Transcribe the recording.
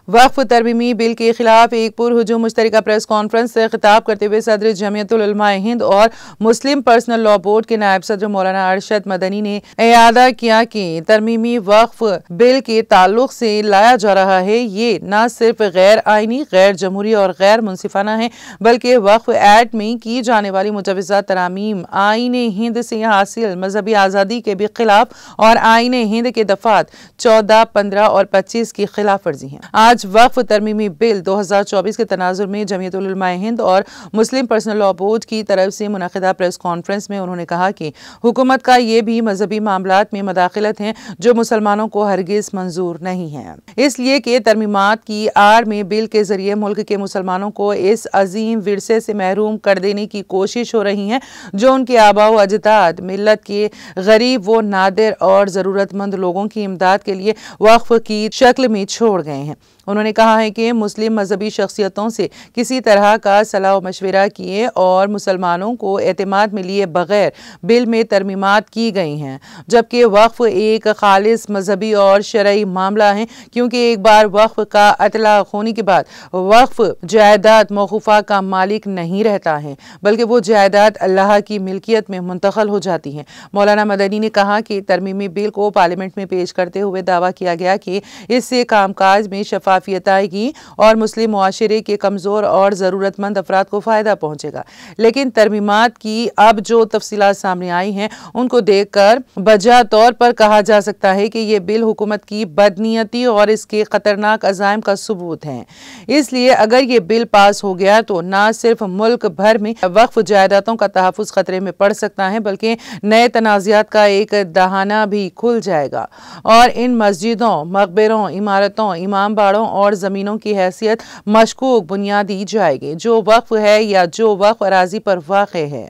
वक्फ तरमीमी bill के खिलाफ एक पुरहुजूम मुश्तरका प्रेस कॉन्फ्रेंस से खिताब करते हुए सदर जमीयतुल उलमाए हिंद और मुस्लिम पर्सनल लॉ बोर्ड के नायब सदर मौलाना अरशद मदनी ने इयादा किया कि तरमीमी वक्फ बिल के ताल्लुक से लाया जा रहा है ये न सिर्फ गैर आइनी, गैर जमहूरी और गैर मुनसिफाना है, बल्कि वक्फ एक्ट में की जाने वाली मुजवजा तरामीम आईन हिंद से हासिल मजहबी आज़ादी के भी खिलाफ और आईन हिंद के दफात 14, 15 और 25 की खिलाफ वर्जी है। आज वक्फ तरमीमी बिल 2024 के तनाजुर में जमीयतुल उलमाए हिंद और मुस्लिम पर्सनल लॉ बोर्ड की तरफ से मुनक़िदा प्रेस कॉन्फ्रेंस में उन्होंने कहा कि हुकूमत का ये भी मजहबी मामलात में मदाखलत है जो मुसलमानों को हरगिज मंजूर नहीं है, इसलिए कि तरमीमात की आड़ में बिल के जरिए मुल्क के मुसलमानों को इस अजीम विरसे से महरूम कर देने की कोशिश हो रही है जो उनके आबा व अजदाद मिल्लत के गरीब व नादिर और ज़रूरतमंद लोगों की इमदाद के लिए वक्फ की शक्ल में छोड़ गए हैं। उन्होंने कहा है कि मुस्लिम मजहबी शख्सियतों से किसी तरह का सलाह मशवरा किए और मुसलमानों को एतमाद में लिए बगैर बिल में तरमीमात की गई हैं, जबकि वक्फ एक खालिस मजहबी और शरई मामला है, क्योंकि एक बार वक्फ का अतलाक होने के बाद वक्फ जायदाद मौकूफा का मालिक नहीं रहता है, बल्कि वो जायदाद अल्लाह की मिल्कियत में मुंतकिल हो जाती है। मौलाना मदनी ने कहा कि तरमीमी बिल को पार्लियामेंट में पेश करते हुए दावा किया गया कि इससे कामकाज में शफाफियत आएगी और मुस्लिम मुआशरे के कमज़ोर और ज़रूरतमंद अफराद को फ़ायदा पहुँचेगा, लेकिन तरमीमात की अब जो तफसीलात सामने आई हैं उनको देखकर बजा तौर पर कहा जा सकता है कि ये बिल हुकूमत की बदनीयती और इसके ख़तरनाक अज़ाइम का सबूत है। इसलिए अगर ये बिल पास हो गया तो न सिर्फ मुल्क भर में वक्फ जायदादों का तहफ़्फ़ुज़ खतरे में पड़ सकता है, बल्कि नए तनाज़ात का एक दहाना भी खुल जाएगा और इन मस्जिदों, मकबरों, इमारतों, इमाम बाड़ों और ज़मीनों की हैसियत मशकूक बुनियाद दी जाएगी जो वक्फ है या जो वक्फ अराजी पर वाक़ है।